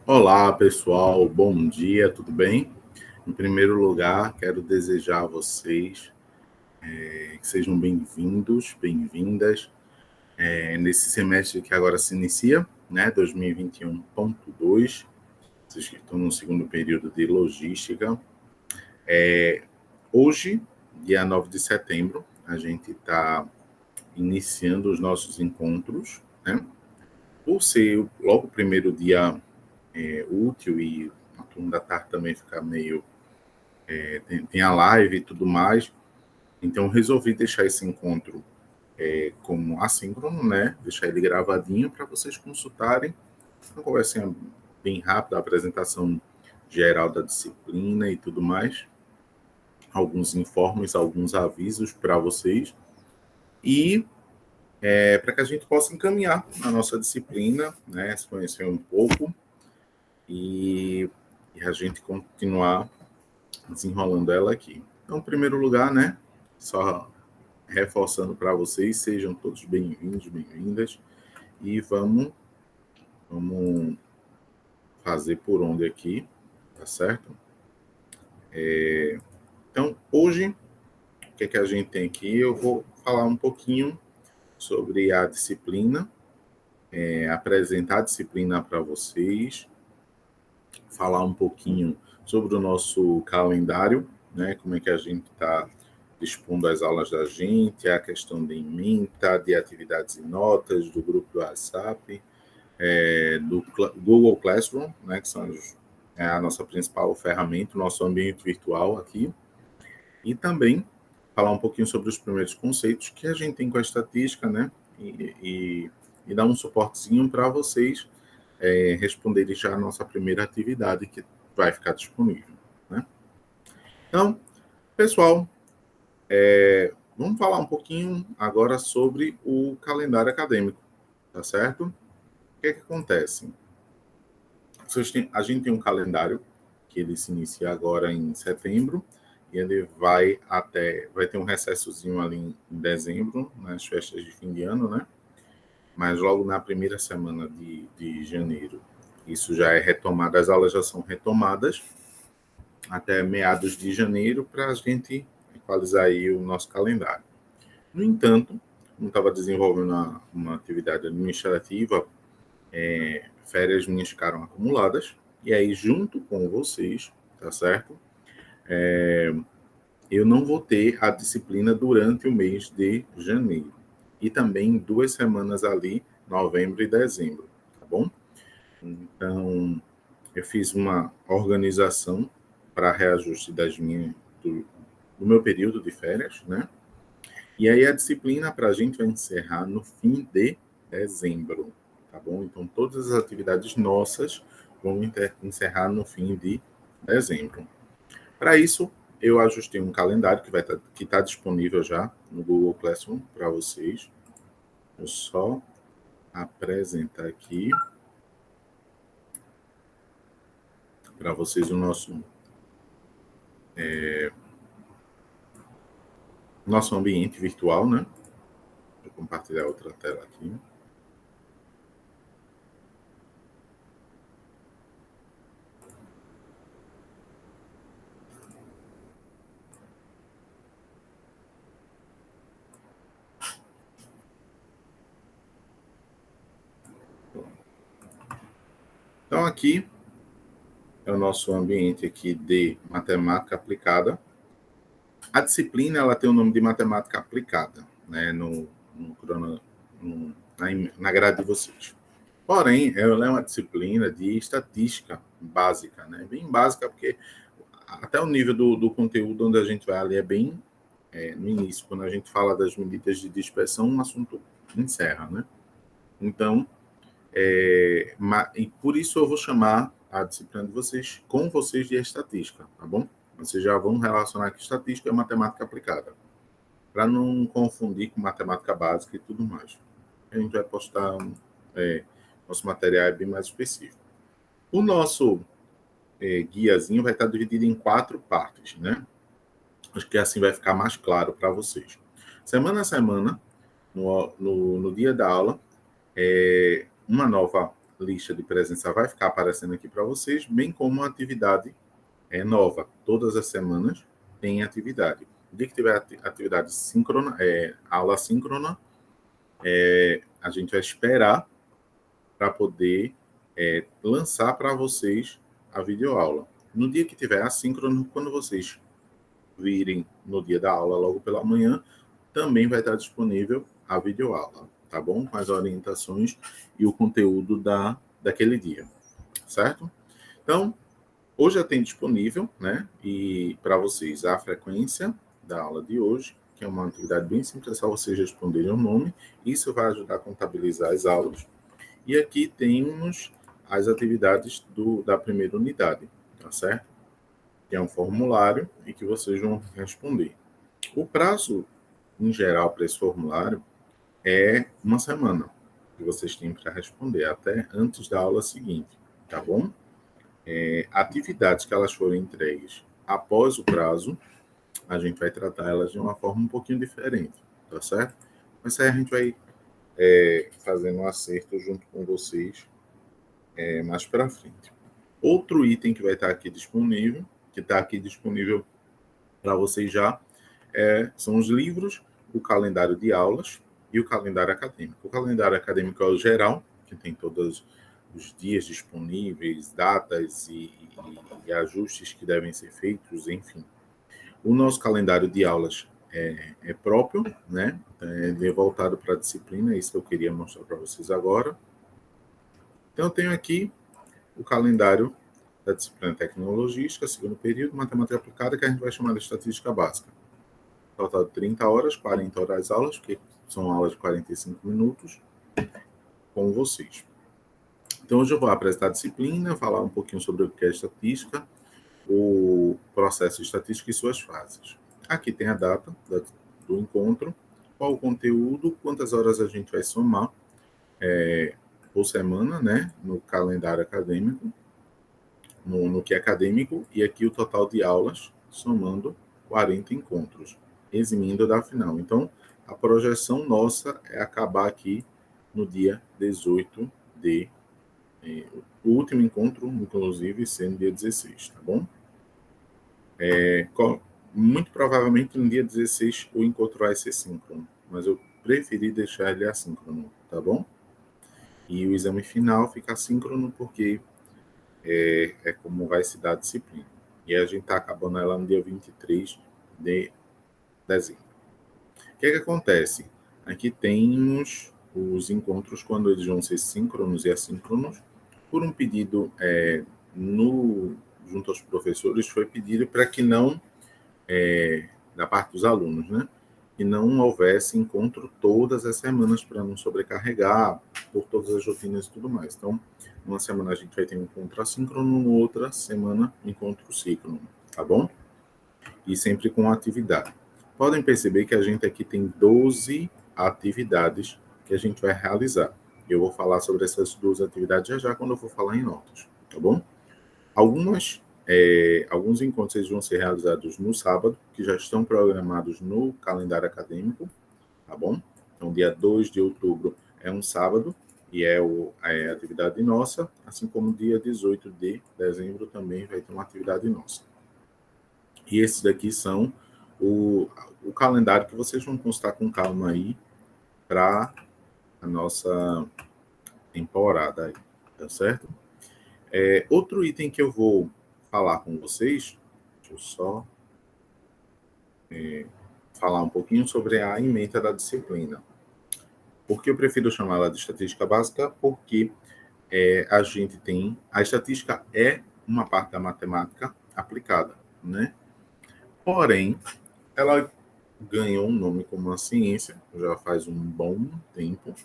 Olá, pessoal, bom dia, tudo bem? Em primeiro lugar, quero desejar a vocês que sejam bem-vindos, bem-vindas nesse semestre que agora se inicia, né, 2021.2, vocês que estão no segundo período de logística. Hoje, dia 9 de setembro, a gente está iniciando os nossos encontros, né? Por ser logo o primeiro dia útil e a turma da tarde também ficar meio tem a live e tudo mais. Então, resolvi deixar esse encontro como assíncrono, né? Deixar ele gravadinho para vocês consultarem. Uma conversinha bem rápida, a apresentação geral da disciplina e tudo mais. Alguns informes, alguns avisos para vocês. E para que a gente possa encaminhar a nossa disciplina, né? Se conhecer um pouco e a gente continuar desenrolando ela aqui. Então, em primeiro lugar, né? Só reforçando para vocês, sejam todos bem-vindos, bem-vindas, e vamos fazer por onde aqui, tá certo? Então, hoje, o que é que a gente tem aqui? Eu vou falar um pouquinho sobre a disciplina, apresentar a disciplina para vocês, falar um pouquinho sobre o nosso calendário, né? Como é que a gente está dispondo as aulas da gente, a questão de ementa, de atividades e notas, do grupo do WhatsApp, do Google Classroom, né, que são a nossa principal ferramenta, o nosso ambiente virtual aqui, e também falar um pouquinho sobre os primeiros conceitos que a gente tem com a estatística, né, e dar um suportezinho para vocês responderem já a nossa primeira atividade que vai ficar disponível, né? Então, pessoal, vamos falar um pouquinho agora sobre o calendário acadêmico, tá certo? O que é que acontece? A gente tem um calendário que ele se inicia agora em setembro e ele vai ter um recessozinho ali em dezembro, nas festas de fim de ano, né? Mas logo na primeira semana de janeiro, isso já é retomado, as aulas já são retomadas até meados de janeiro para a gente equalizar aí o nosso calendário. No entanto, como estava desenvolvendo uma atividade administrativa, férias minhas ficaram acumuladas, e aí, junto com vocês, tá certo? Eu não vou ter a disciplina durante o mês de janeiro. E também 2 semanas ali, novembro e dezembro, tá bom? Então, eu fiz uma organização para reajuste do meu período de férias, né? E aí a disciplina para a gente vai encerrar no fim de dezembro, tá bom? Então, todas as atividades nossas vão encerrar no fim de dezembro. Para isso, eu ajustei um calendário que tá disponível já no Google Classroom para vocês. Eu só apresentar aqui para vocês o nosso ambiente virtual, né? Vou compartilhar outra tela aqui. Então, aqui é o nosso ambiente aqui de matemática aplicada. A disciplina ela tem o nome de matemática aplicada, né, na grade de vocês. Porém, ela é uma disciplina de estatística básica, né, bem básica, porque até o nível do conteúdo onde a gente vai ali é bem no início, quando a gente fala das medidas de dispersão, um assunto encerra, né? Então, e por isso eu vou chamar a disciplina de vocês, com vocês, de estatística, tá bom? Vocês já vão relacionar que estatística é matemática aplicada, para não confundir com matemática básica e tudo mais. A gente vai postar, nosso material é bem mais específico. O nosso guiazinho vai estar dividido em 4 partes, né? Acho que assim vai ficar mais claro para vocês. Semana a semana, no dia da aula, uma nova lista de presença vai ficar aparecendo aqui para vocês, bem como uma atividade nova. Todas as semanas tem atividade. O dia que tiver atividade síncrona, aula síncrona, a gente vai esperar para poder lançar para vocês a videoaula. No dia que tiver assíncrono, quando vocês virem no dia da aula, logo pela manhã, também vai estar disponível a videoaula, tá bom? Com as orientações e o conteúdo daquele dia, certo? Então, hoje já tem disponível, né? E para vocês a frequência da aula de hoje, que é uma atividade bem simples, é só vocês responderem o nome. Isso vai ajudar a contabilizar as aulas. E aqui temos as atividades da primeira unidade, tá certo? Que é um formulário e que vocês vão responder. O prazo, em geral, para esse formulário é uma semana que vocês têm para responder, até antes da aula seguinte, tá bom? Atividades que elas forem entregues após o prazo, a gente vai tratar elas de uma forma um pouquinho diferente, tá certo? Mas aí a gente vai fazendo um acerto junto com vocês mais para frente. Outro item que vai estar aqui disponível, que está aqui disponível para vocês já, são os livros, o calendário de aulas e o calendário acadêmico. O calendário acadêmico é o geral, que tem todos os dias disponíveis, datas e ajustes que devem ser feitos, enfim. O nosso calendário de aulas é próprio, né? Ele é voltado para a disciplina, é isso que eu queria mostrar para vocês agora. Então, eu tenho aqui o calendário da disciplina Tecnologística, segundo período, Matemática Aplicada, que a gente vai chamar de Estatística Básica. Total de 30 horas, 40 horas aulas, que são aulas de 45 minutos, com vocês. Então, hoje eu vou apresentar a disciplina, falar um pouquinho sobre o que é estatística, o processo estatístico e suas fases. Aqui tem a data do encontro, qual o conteúdo, quantas horas a gente vai somar por semana, né, no calendário acadêmico, no que é acadêmico, e aqui o total de aulas, somando 40 encontros, eximindo da final. Então, a projeção nossa é acabar aqui no dia 18 de... o último encontro, inclusive, sendo dia 16, tá bom? Muito provavelmente no dia 16 o encontro vai ser síncrono, mas eu preferi deixar ele assíncrono, tá bom? E o exame final fica assíncrono porque é como vai se dar a disciplina. E a gente está acabando ela no dia 23 de dezembro. O que acontece? Aqui temos os encontros quando eles vão ser síncronos e assíncronos. Por um pedido junto aos professores, foi pedido para que não, da parte dos alunos, né? Que não houvesse encontro todas as semanas para não sobrecarregar por todas as rotinas e tudo mais. Então, uma semana a gente vai ter um encontro assíncrono, outra semana encontro síncrono, tá bom? E sempre com atividade. Podem perceber que a gente aqui tem 12 atividades que a gente vai realizar. Eu vou falar sobre essas 12 atividades já quando eu for falar em notas, tá bom? Alguns encontros eles vão ser realizados no sábado, que já estão programados no calendário acadêmico, tá bom? Então, dia 2 de outubro é um sábado, e é a atividade nossa, assim como dia 18 de dezembro também vai ter uma atividade nossa. E esses daqui são o calendário que vocês vão constar com calma aí para a nossa temporada aí, tá certo? Outro item que eu vou falar com vocês, deixa eu só falar um pouquinho sobre a ementa da disciplina. Por que eu prefiro chamá-la de estatística básica? Porque a gente tem... A estatística é uma parte da matemática aplicada, né? Porém, ela ganhou um nome como uma ciência, já faz um bom tempo,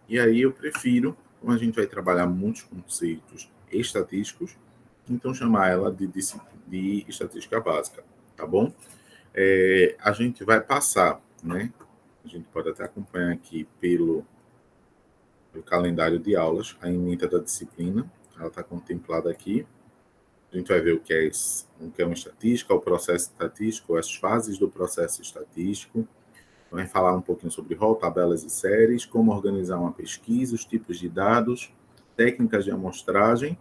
e aí eu prefiro, como a gente vai trabalhar muitos conceitos estatísticos, então chamar ela de estatística básica, tá bom? A gente vai passar, né? A gente pode até acompanhar aqui pelo calendário de aulas, a ementa da disciplina, ela está contemplada aqui. A gente vai ver o que é uma estatística, o processo estatístico, as fases do processo estatístico. Vai falar um pouquinho sobre rol, tabelas e séries, como organizar uma pesquisa, os tipos de dados, técnicas de amostragem,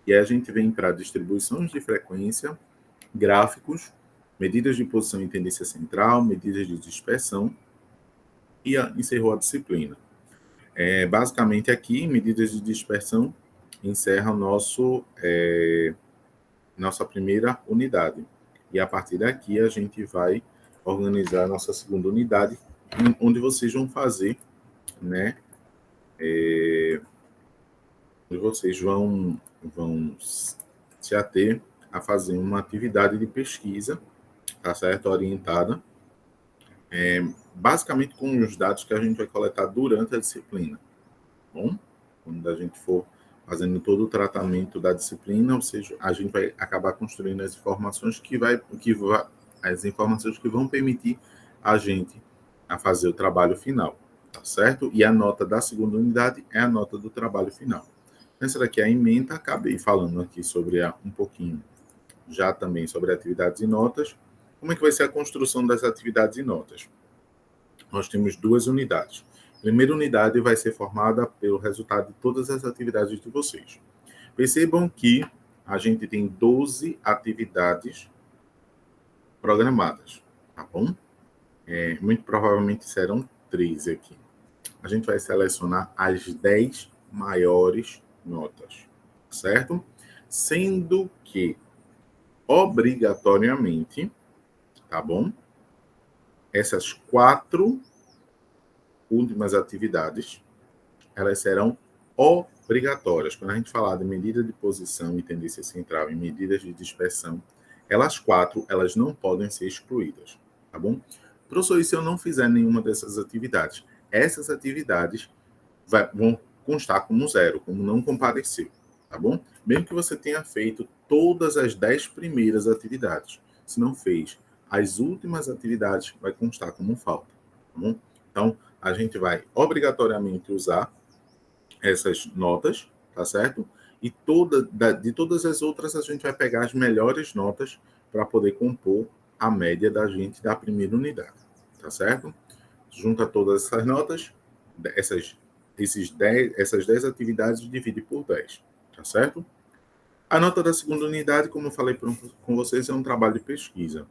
e aí a gente vem para distribuições de frequência, gráficos, medidas de posição e tendência central, medidas de dispersão, e encerrou a disciplina. Basicamente aqui, medidas de dispersão, encerra nossa primeira unidade. E a partir daqui a gente vai organizar a nossa segunda unidade, onde vocês vão fazer, né? Onde vocês vão se ater a fazer uma atividade de pesquisa, tá certo? Orientada, basicamente com os dados que a gente vai coletar durante a disciplina, tá bom? Quando a gente for fazendo todo o tratamento da disciplina, ou seja, a gente vai acabar construindo as informações as informações que vão permitir a gente a fazer o trabalho final, tá certo? E a nota da segunda unidade é a nota do trabalho final. Essa daqui é a ementa, acabei falando aqui sobre um pouquinho, já também sobre atividades e notas. Como é que vai ser a construção das atividades e notas? Nós temos 2 unidades. A primeira unidade vai ser formada pelo resultado de todas as atividades de vocês. Percebam que a gente tem 12 atividades programadas, tá bom? Muito provavelmente serão 13 aqui. A gente vai selecionar as 10 maiores notas, certo? Sendo que, obrigatoriamente, tá bom? Essas 4 últimas atividades, elas serão obrigatórias. Quando a gente falar de medida de posição e tendência central e medidas de dispersão, elas 4, elas não podem ser excluídas, tá bom? Professor, e se eu não fizer nenhuma dessas atividades? Essas atividades vão constar como 0, como não comparecer, tá bom? Mesmo que você tenha feito todas as 10 primeiras atividades, se não fez as últimas atividades, vai constar como falta, tá bom? Então, a gente vai obrigatoriamente usar essas notas, tá certo? E de todas as outras, a gente vai pegar as melhores notas para poder compor a média da gente da primeira unidade, tá certo? Junta todas essas notas, essas 10 atividades, divide por 10, tá certo? A nota da segunda unidade, como eu falei com vocês, é um trabalho de pesquisa.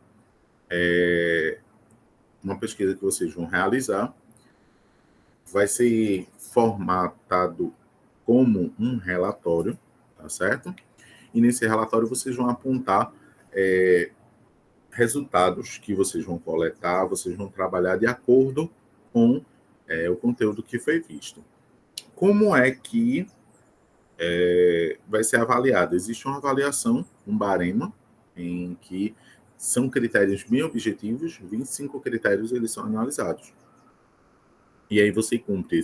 Uma pesquisa que vocês vão realizar, vai ser formatado como um relatório, tá certo? E nesse relatório vocês vão apontar resultados que vocês vão coletar, vocês vão trabalhar de acordo com o conteúdo que foi visto. Como é que vai ser avaliado? Existe uma avaliação, um barema, em que são critérios bem objetivos, 25 critérios eles são analisados. E aí você cumpre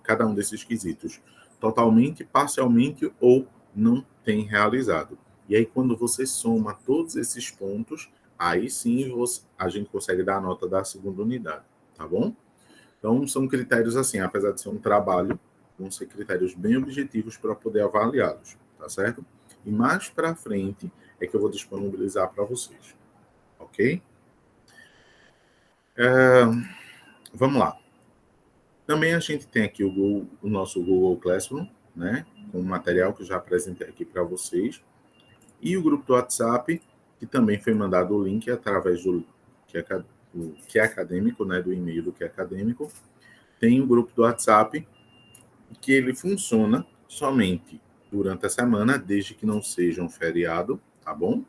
cada um desses quesitos totalmente, parcialmente ou não tem realizado. E aí quando você soma todos esses pontos, aí sim a gente consegue dar a nota da segunda unidade, tá bom? Então são critérios assim, apesar de ser um trabalho, vão ser critérios bem objetivos para poder avaliá-los, tá certo? E mais para frente é que eu vou disponibilizar para vocês, ok? Vamos lá. Também a gente tem aqui o nosso Google Classroom, né, com o material que eu já apresentei aqui para vocês, e o grupo do WhatsApp, que também foi mandado o link através do que é acadêmico, né, do e-mail do que é acadêmico. Tem o grupo do WhatsApp, que ele funciona somente durante a semana, desde que não seja um feriado, tá bom?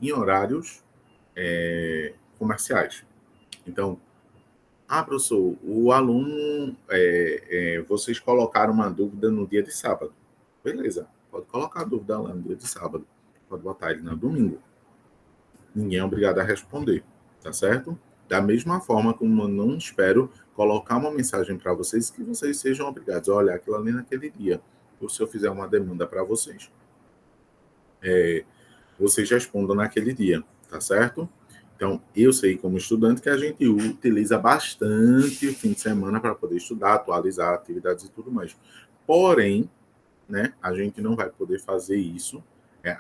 Em horários comerciais. Então, professor, o aluno, vocês colocaram uma dúvida no dia de sábado. Beleza, pode colocar a dúvida lá no dia de sábado. Pode botar ele no domingo. Ninguém é obrigado a responder, tá certo? Da mesma forma como eu não espero colocar uma mensagem para vocês que vocês sejam obrigados a olhar aquilo ali naquele dia. Ou se eu fizer uma demanda para vocês, vocês respondam naquele dia, tá certo? Então, eu sei como estudante que a gente utiliza bastante o fim de semana para poder estudar, atualizar atividades e tudo mais. Porém, né, a gente não vai poder fazer isso,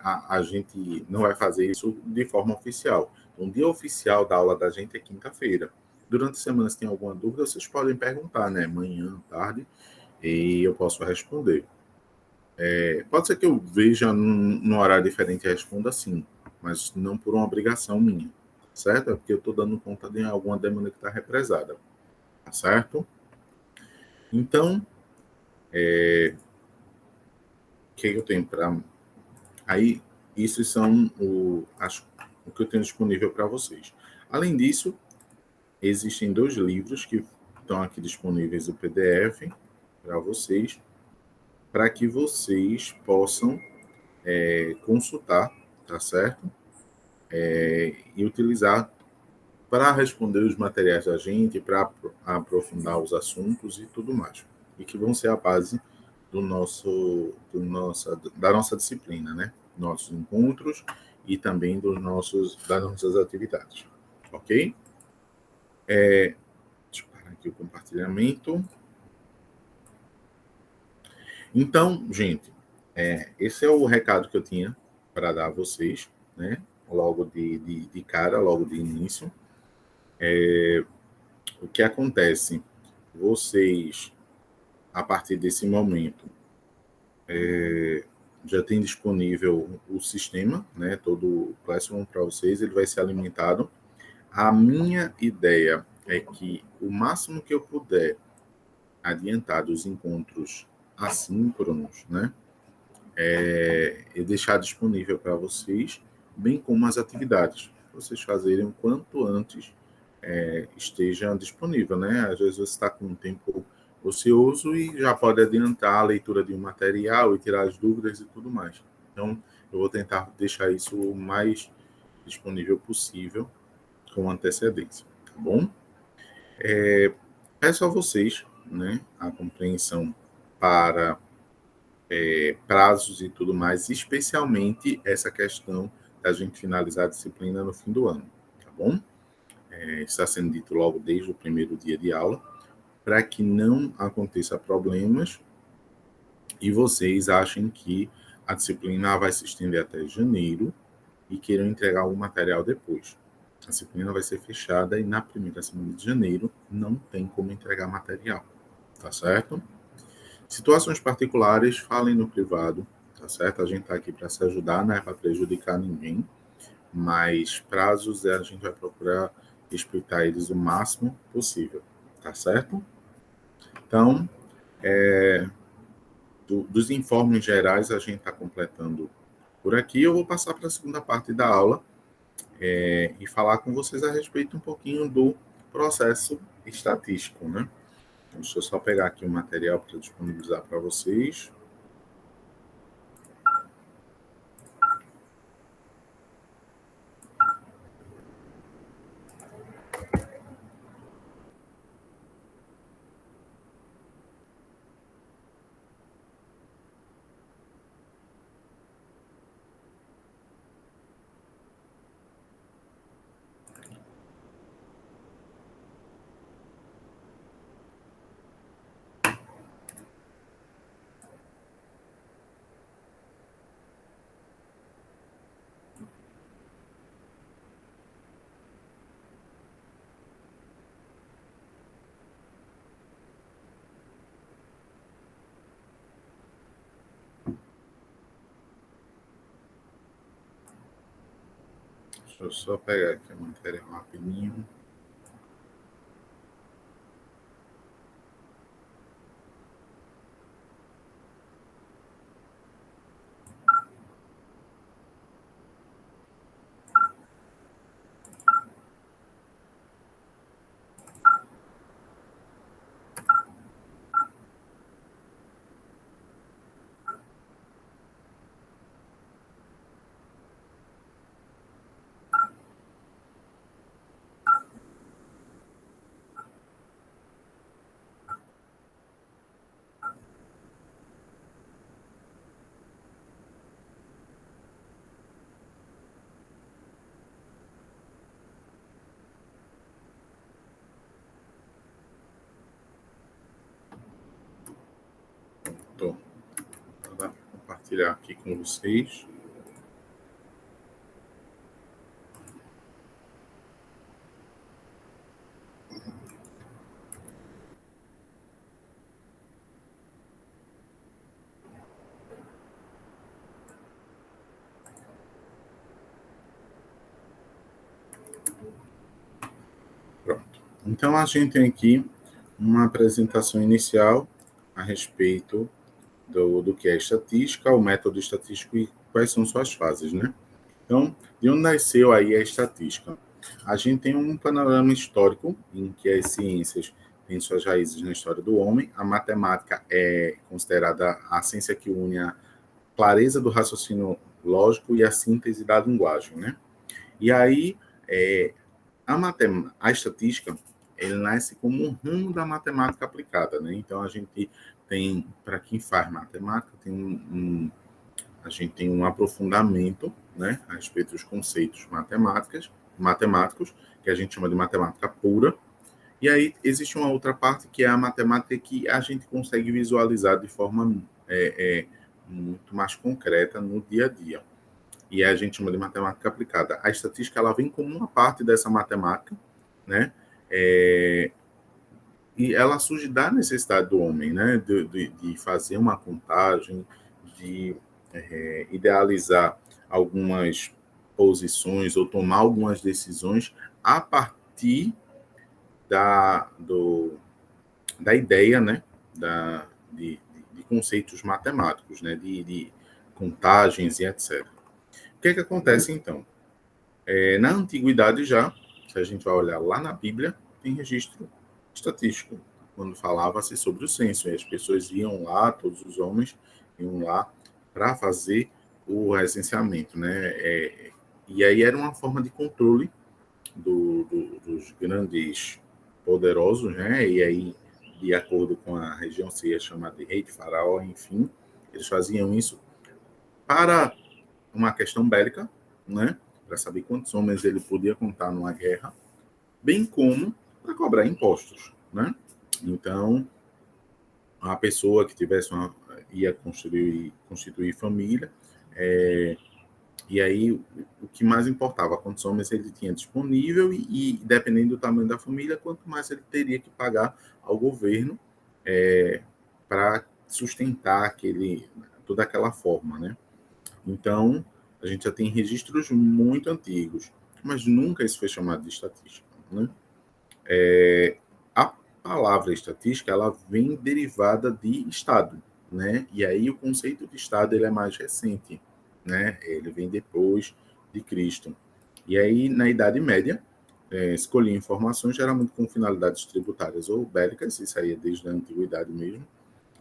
a gente não vai fazer isso de forma oficial. Então, o dia oficial da aula da gente é quinta-feira. Durante a semana, se tem alguma dúvida, vocês podem perguntar, né? Manhã, tarde, e eu posso responder. Pode ser que eu veja num horário diferente e responda sim, mas não por uma obrigação minha, certo? É porque eu estou dando conta de alguma demanda que está represada, tá certo? Então, o que eu tenho para... Aí, isso são o que eu tenho disponível para vocês. Além disso, existem 2 livros que estão aqui disponíveis o PDF para vocês, para que vocês possam consultar, tá certo? E utilizar para responder os materiais da gente, para aprofundar os assuntos e tudo mais. E que vão ser a base da nossa disciplina, né? Nossos encontros e também das nossas atividades. Ok? Deixa eu parar aqui o compartilhamento. Então, gente, esse é o recado que eu tinha para dar a vocês, né? Logo de cara, logo de início. O que acontece? Vocês, a partir desse momento, já tem disponível o sistema, né? Todo o Classroom para vocês, ele vai ser alimentado. A minha ideia é que o máximo que eu puder adiantar dos encontros assíncronos, né? E deixar disponível para vocês, bem como as atividades, para vocês fazerem o quanto antes esteja disponível, né? Às vezes você está com um tempo ocioso e já pode adiantar a leitura de um material e tirar as dúvidas e tudo mais. Então, eu vou tentar deixar isso o mais disponível possível com antecedência, tá bom? Peço a vocês, né, a compreensão para prazos e tudo mais, especialmente essa questão da gente finalizar a disciplina no fim do ano, tá bom? Está sendo dito logo desde o primeiro dia de aula, para que não aconteça problemas e vocês achem que a disciplina vai se estender até janeiro e queiram entregar o material depois. A disciplina vai ser fechada e na primeira semana de janeiro não tem como entregar material, tá certo? Situações particulares, falem no privado, tá certo? A gente está aqui para se ajudar, não é para prejudicar ninguém, mas prazos a gente vai procurar respeitar eles o máximo possível, tá certo? Então, dos informes gerais a gente está completando por aqui. Eu vou passar para a segunda parte da aula e falar com vocês a respeito um pouquinho do processo estatístico, né? Deixa eu só pegar aqui o material para disponibilizar para vocês. Deixa eu só pegar aqui o material rapidinho. Tô. Vou compartilhar aqui com vocês. Então, a gente tem aqui uma apresentação inicial a respeito do que é estatística, o método estatístico e quais são suas fases, né? Então, de onde nasceu aí a estatística? A gente tem um panorama histórico em que as ciências têm suas raízes na história do homem. A matemática é considerada a ciência que une a clareza do raciocínio lógico e a síntese da linguagem, né? E aí, a estatística, ele nasce como um ramo da matemática aplicada, né? Então, a gente tem, para quem faz matemática, a gente tem um aprofundamento, né, a respeito dos conceitos matemáticos, que a gente chama de matemática pura. E aí existe uma outra parte que é a matemática que a gente consegue visualizar de forma muito mais concreta no dia a dia. E a gente chama de matemática aplicada. A estatística ela vem como uma parte dessa matemática, né? E ela surge da necessidade do homem, né? De fazer uma contagem, de idealizar algumas posições ou tomar algumas decisões a partir da ideia, né? De conceitos matemáticos, né? De contagens e etc. O que é que acontece, então? Na antiguidade já, se a gente vai olhar lá na Bíblia, tem registro estatístico, quando falava-se sobre o censo, e as pessoas iam lá, todos os homens iam lá para fazer o recenseamento, né? E aí era uma forma de controle dos grandes poderosos, né? E aí, de acordo com a região, se ia chamar de rei de faraó, enfim, eles faziam isso para uma questão bélica, né? Para saber quantos homens ele podia contar numa guerra, bem como para cobrar impostos, né? Então, a pessoa que ia constituir família, e aí o que mais importava, quantos homens ele tinha disponível e dependendo do tamanho da família, quanto mais ele teria que pagar ao governo para sustentar toda aquela forma, né? Então, a gente já tem registros muito antigos, mas nunca isso foi chamado de estatística, né? A palavra estatística, ela vem derivada de Estado, né? E aí o conceito de Estado, ele é mais recente, né? Ele vem depois de Cristo. E aí, na Idade Média, escolhia informações geralmente com finalidades tributárias ou bélicas, isso aí é desde a antiguidade mesmo.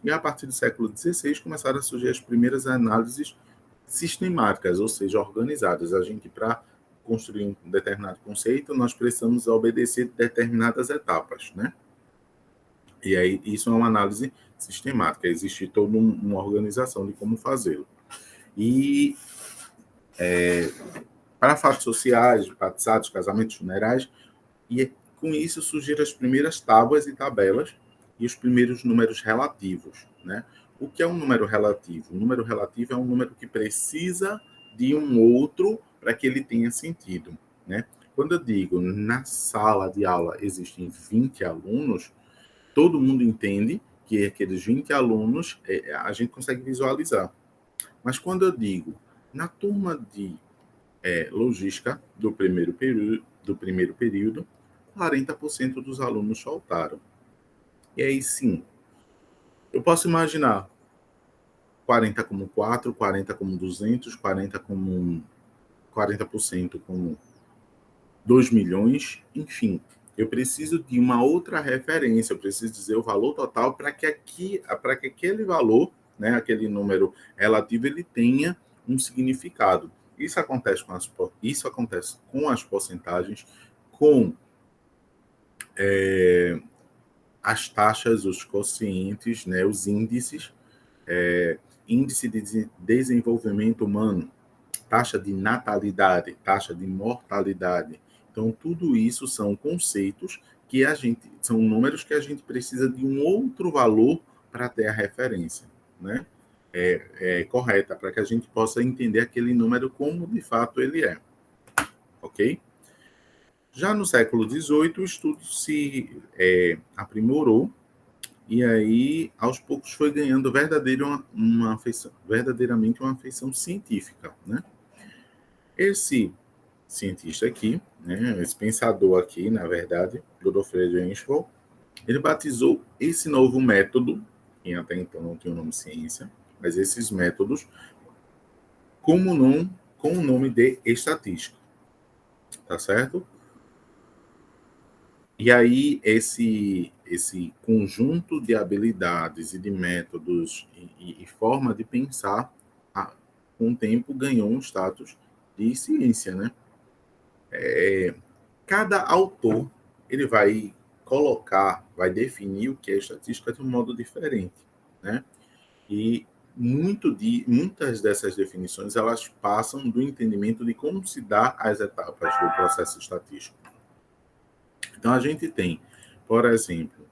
E a partir do século XVI começaram a surgir as primeiras análises sistemáticas, ou seja, organizadas. A gente, para construir um determinado conceito, nós precisamos obedecer determinadas etapas, né? E aí, isso é uma análise sistemática, existe toda uma organização de como fazê-lo. E para fatos sociais, batizados, casamentos, funerais, e com isso surgiram as primeiras tábuas e tabelas e os primeiros números relativos, né? O que é um número relativo? Um número relativo é um número que precisa de um outro para que ele tenha sentido, né? Quando eu digo na sala de aula existem 20 alunos, todo mundo entende que aqueles 20 alunos a gente consegue visualizar. Mas quando eu digo na turma de logística do primeiro período, 40% dos alunos faltaram. E aí sim, eu posso imaginar 40 como 4, 40 como 200, 40% como 2 milhões, enfim. Eu preciso de uma outra referência, eu preciso dizer o valor total para que aquele valor, né, aquele número relativo, ele tenha um significado. Isso acontece com as porcentagens, com as taxas, os quocientes, né, os índices, índice de desenvolvimento humano, taxa de natalidade, taxa de mortalidade. Então, tudo isso são conceitos são números que a gente precisa de um outro valor para ter a referência, né? Correta, para que a gente possa entender aquele número como de fato ele é, ok? Já no século XVIII, o estudo se aprimorou e aí, aos poucos, foi ganhando verdadeiramente uma afeição científica, né? Esse cientista aqui, né, esse pensador aqui, na verdade, Godofredo Eichmann, ele batizou esse novo método, que até então não tinha o nome ciência, mas esses métodos, com o nome de estatística, tá certo? E aí, esse conjunto de habilidades e de métodos e forma de pensar, com o tempo, ganhou um status de ciência, né? Cada autor, ele vai colocar, vai definir o que é estatística de um modo diferente, né? E muitas dessas definições, elas passam do entendimento de como se dá as etapas do processo estatístico. Então, a gente tem, por exemplo,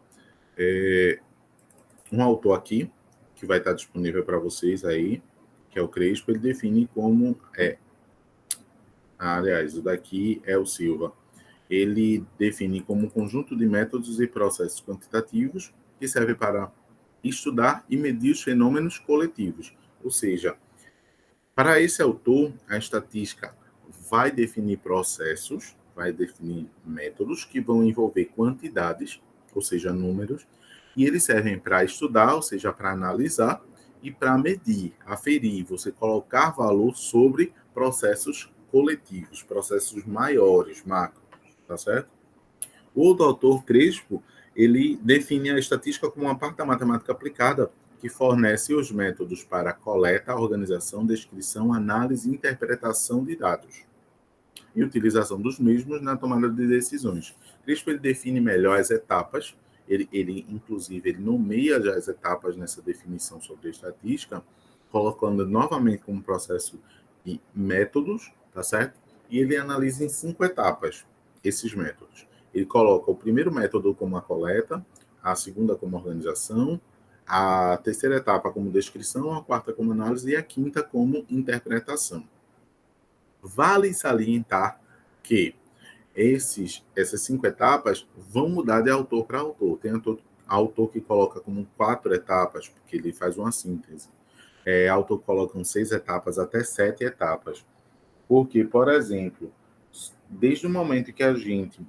um autor aqui, que vai estar disponível para vocês aí, que é o Crespo, ele define como aliás, o daqui é o Silva. Ele define como um conjunto de métodos e processos quantitativos que servem para estudar e medir os fenômenos coletivos. Ou seja, para esse autor, a estatística vai definir processos, vai definir métodos que vão envolver quantidades, ou seja, números, e eles servem para estudar, ou seja, para analisar e para medir, aferir, você colocar valor sobre processos coletivos, processos maiores, macro, tá certo? O doutor Crespo, ele define a estatística como uma parte da matemática aplicada que fornece os métodos para a coleta, organização, descrição, análise e interpretação de dados e utilização dos mesmos na tomada de decisões. Crespo ele define melhor as etapas, inclusive, ele nomeia já as etapas nessa definição sobre a estatística, colocando novamente como processo de métodos, tá certo? E ele analisa em 5 etapas esses métodos. Ele coloca o primeiro método como a coleta, a segunda como organização, a terceira etapa como descrição, a quarta como análise e a quinta como interpretação. Vale salientar que essas 5 etapas vão mudar de autor para autor. Tem autor que coloca como 4 etapas, porque ele faz uma síntese. Autor que coloca 6 etapas até 7 etapas. Porque, por exemplo, desde o momento que a gente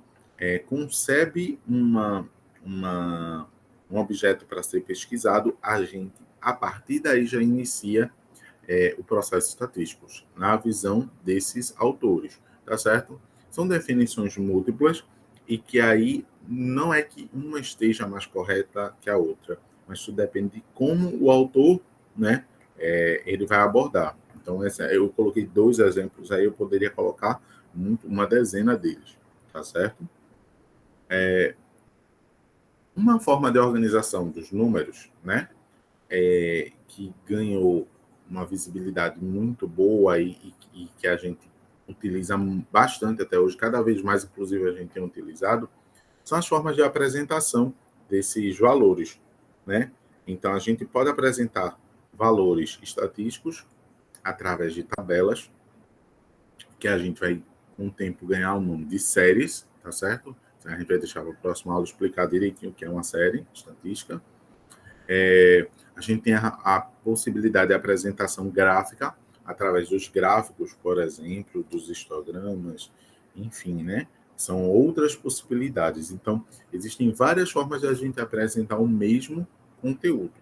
concebe um objeto para ser pesquisado, a gente, a partir daí, já inicia o processo estatístico, na visão desses autores, tá certo? São definições múltiplas e que aí não é que uma esteja mais correta que a outra, mas tudo depende de como o autor, né, ele vai abordar. Então, eu coloquei 2 exemplos aí, eu poderia colocar uma dezena deles, tá certo? Uma forma de organização dos números, né, que ganhou uma visibilidade muito boa e que a gente utiliza bastante até hoje, cada vez mais, inclusive, a gente tem utilizado, são as formas de apresentação desses valores, né? Então, a gente pode apresentar valores estatísticos através de tabelas, que a gente vai, com o tempo, ganhar o nome de séries, tá certo? A gente vai deixar para a próxima aula explicar direitinho o que é uma série estatística. A gente tem a possibilidade de apresentação gráfica, através dos gráficos, por exemplo, dos histogramas, enfim, né? São outras possibilidades. Então, existem várias formas de a gente apresentar o mesmo conteúdo,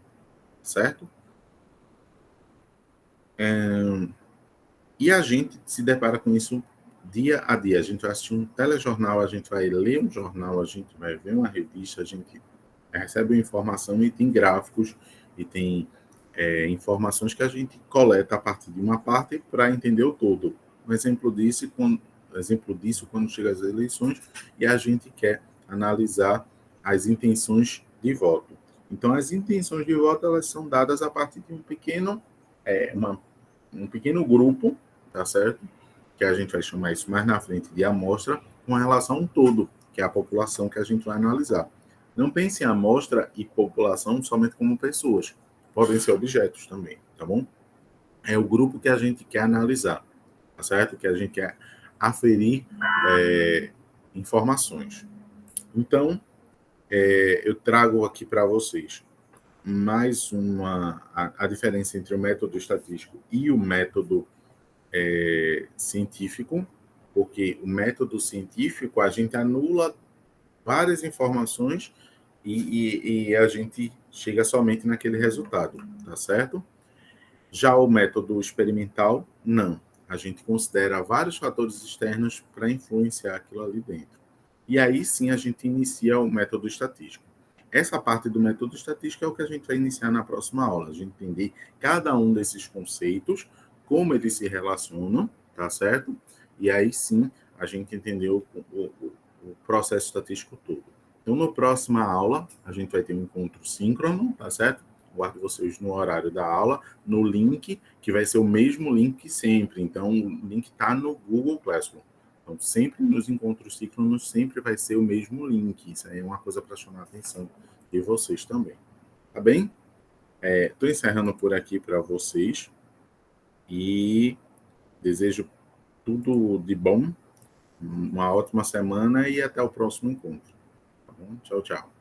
certo? E a gente se depara com isso dia a dia. A gente vai assistir um telejornal, a gente vai ler um jornal, a gente vai ver uma revista, a gente recebe uma informação e tem gráficos e tem informações que a gente coleta a partir de uma parte para entender o todo. Um exemplo disso, quando chega às eleições e a gente quer analisar as intenções de voto. Então, as intenções de voto, elas são dadas a partir de um pequeno grupo, tá certo? Que a gente vai chamar isso mais na frente de amostra, com relação a um todo, que é a população que a gente vai analisar. Não pense em amostra e população somente como pessoas. Podem ser objetos também, tá bom? É o grupo que a gente quer analisar, tá certo? Que a gente quer aferir informações. Então, eu trago aqui para vocês mais a diferença entre o método estatístico e o método científico, Porque o método científico, a gente anula várias informações e a gente chega somente naquele resultado, tá certo? Já o método experimental, não. A gente considera vários fatores externos para influenciar aquilo ali dentro. E aí sim a gente inicia o método estatístico. Essa parte do método estatístico é o que a gente vai iniciar na próxima aula. A gente entender cada um desses conceitos, como eles se relacionam, tá certo? E aí sim a gente entendeu o processo estatístico todo. Então, na próxima aula, a gente vai ter um encontro síncrono, tá certo? Guardo vocês no horário da aula, no link, que vai ser o mesmo link sempre. Então, o link está no Google Classroom. Então, sempre nos encontros síncronos, sempre vai ser o mesmo link. Isso aí é uma coisa para chamar a atenção de vocês também. Tá bem? Estou encerrando por aqui para vocês e desejo tudo de bom, uma ótima semana e até o próximo encontro. Tá bom? Tchau, tchau.